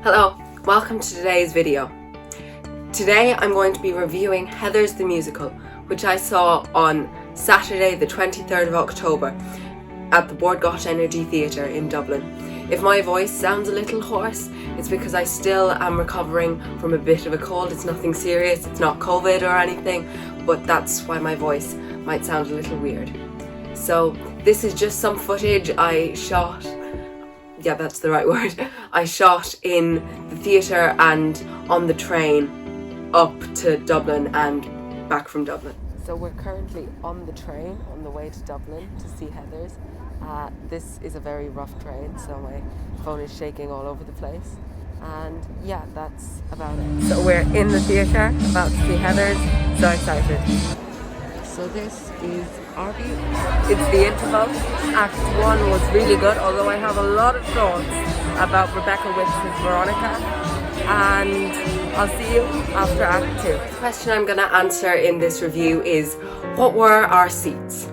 Hello, welcome to today's video. Today I'm going to be reviewing Heathers the Musical, which I saw on Saturday the 23rd of October at the Bord Gais Energy Theatre in Dublin. If my voice sounds a little hoarse, it's because I still am recovering from a bit of a cold. It's nothing serious, it's not COVID or anything, but that's why my voice might sound a little weird. So this is just some footage I shot. Yeah, that's the right word. I shot in the theatre and on the train up to Dublin and back from Dublin. So we're currently on the train on the way to Dublin to see Heathers. This is a very rough train, so my phone is shaking all over the place. And yeah, that's about it. So we're in the theatre, about to see Heathers. So excited. So this is our view. It's the interval. Act 1 was really good, although I have a lot of thoughts about Rebecca Witz's Veronica. And I'll see you after Act 2. The question I'm going to answer in this review is, what were our seats?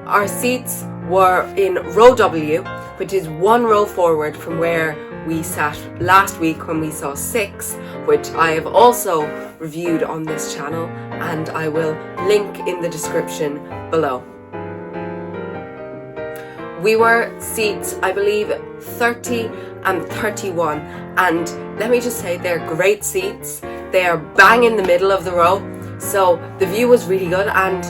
Our seats were in row W, which is one row forward from where we sat last week when we saw 6, which I have also reviewed on this channel, and I will link in the description below. We were seats, I believe, 30 and 31, and let me just say, they're great seats. They are bang in the middle of the row, so the view was really good, and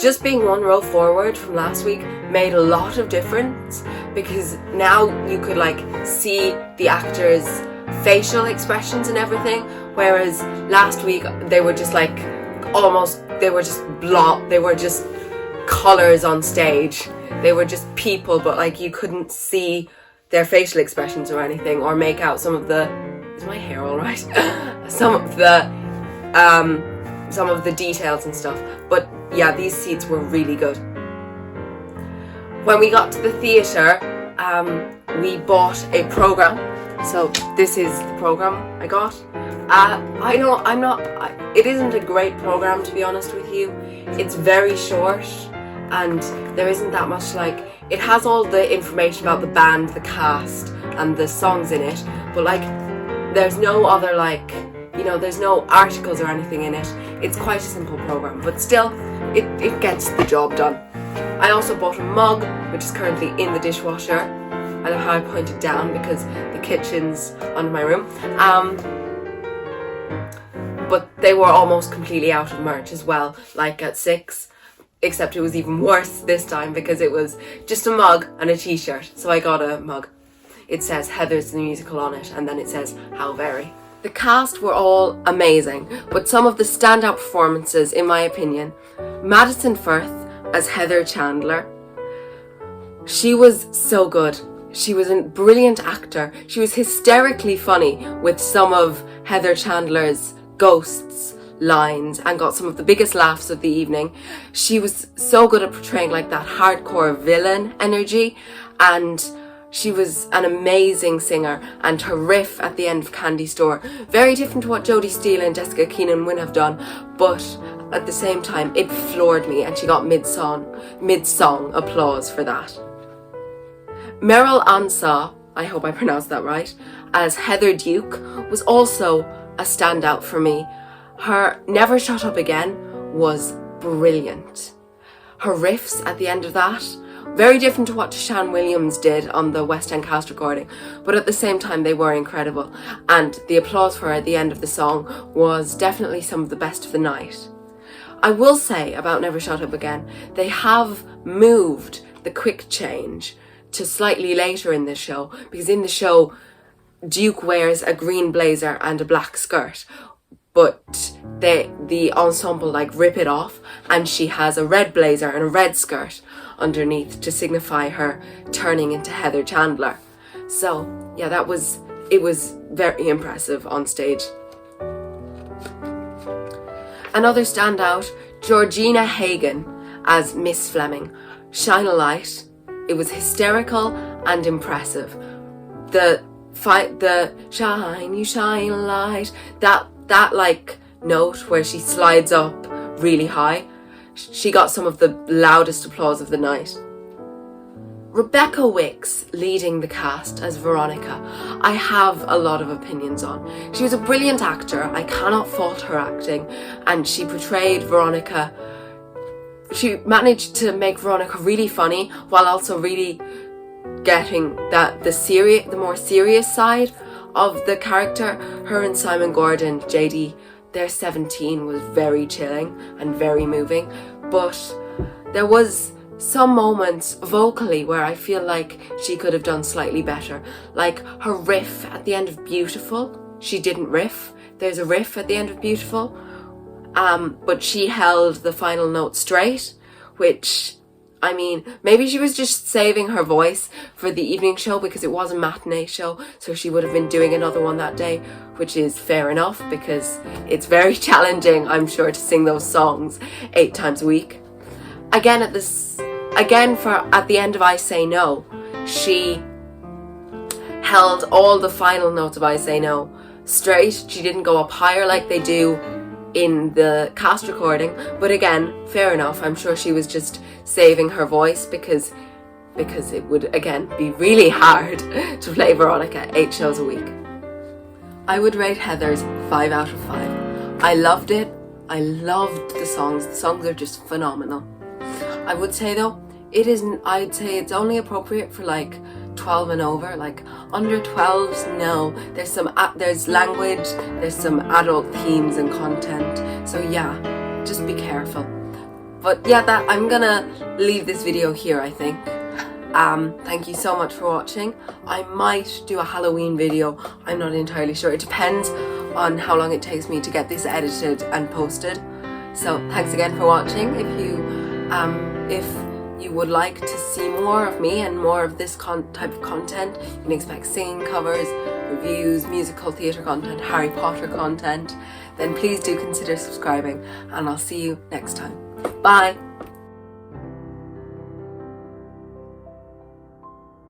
just being one row forward from last week made a lot of difference, because now you could see the actors' facial expressions and everything, whereas last week they were just they were just colours on stage. They were just people, but you couldn't see their facial expressions or anything, or make out some of the, is my hair all right? some of the details and stuff. But yeah, these seats were really good. When we got to the theatre, we bought a programme. So this is the programme I got. It isn't a great programme, to be honest with you. It's very short, and there isn't that much it has all the information about the band, the cast, and the songs in it, but there's no other there's no articles or anything in it. It's quite a simple programme, but still, it gets the job done. I also bought a mug, which is currently in the dishwasher. I don't know how I point it down because the kitchen's under my room. But they were almost completely out of merch as well, at 6. Except it was even worse this time because it was just a mug and a t-shirt. So I got a mug. It says Heathers the Musical on it, and then it says How Very. The cast were all amazing, but some of the standout performances, in my opinion, Madison Firth as Heather Chandler. She was so good. She was a brilliant actor. She was hysterically funny with some of Heather Chandler's ghosts lines and got some of the biggest laughs of the evening. She was so good at portraying that hardcore villain energy, and she was an amazing singer, and her riff at the end of Candy Store, very different to what Jodie Steele and Jessica Keenan have done, but at the same time it floored me, and she got mid-song applause for that. Meryl Ansah, I hope I pronounced that right, as Heather Duke was also a standout for me. Her Never Shut Up Again was brilliant. Her riffs at the end of that, very different to what Tashan Williams did on the West End cast recording, but at the same time they were incredible, and the applause for her at the end of the song was definitely some of the best of the night. I will say about Never Shut Up Again, they have moved the quick change to slightly later in this show, because in the show Duke wears a green blazer and a black skirt, but the ensemble rip it off, and she has a red blazer and a red skirt underneath to signify her turning into Heather Chandler. So yeah, it was very impressive on stage. Another standout, Georgina Hagan as Miss Fleming. Shine a Light. It was hysterical and impressive. The shine, you shine a light, that note where she slides up really high, she got some of the loudest applause of the night. Rebecca Wicks leading the cast as Veronica, I have a lot of opinions on. She was a brilliant actor, I cannot fault her acting, and she portrayed Veronica, she managed to make Veronica really funny while also really getting the more serious side of the character. Her and Simon Gordon, JD, their 17 was very chilling and very moving, but there was some moments vocally where I feel like she could have done slightly better. Like her riff at the end of Beautiful, she didn't riff. There's a riff at the end of Beautiful, but she held the final note straight, which, I mean, maybe she was just saving her voice for the evening show because it was a matinee show, so she would have been doing another one that day, which is fair enough because it's very challenging, I'm sure, to sing those songs 8 times a week. Again, at the end of I Say No, she held all the final notes of I Say No straight. She didn't go up higher like they do in the cast recording, but again, fair enough. I'm sure she was just saving her voice because it would again be really hard to play Veronica 8 shows a week. I would rate Heather's 5 out of 5. I loved it. I loved the songs. The songs are just phenomenal. I would say though, I'd say it's only appropriate for like 12 and over. Like under 12s, no. There's language, there's some adult themes and content. So yeah, just be careful. But yeah, I'm gonna leave this video here, I think. Thank you so much for watching. I might do a Halloween video, I'm not entirely sure. It depends on how long it takes me to get this edited and posted. So thanks again for watching. If you would like to see more of me and more of this type of content, you can expect singing covers, reviews, musical theatre content, Harry Potter content, then please do consider subscribing, and I'll see you next time. Bye!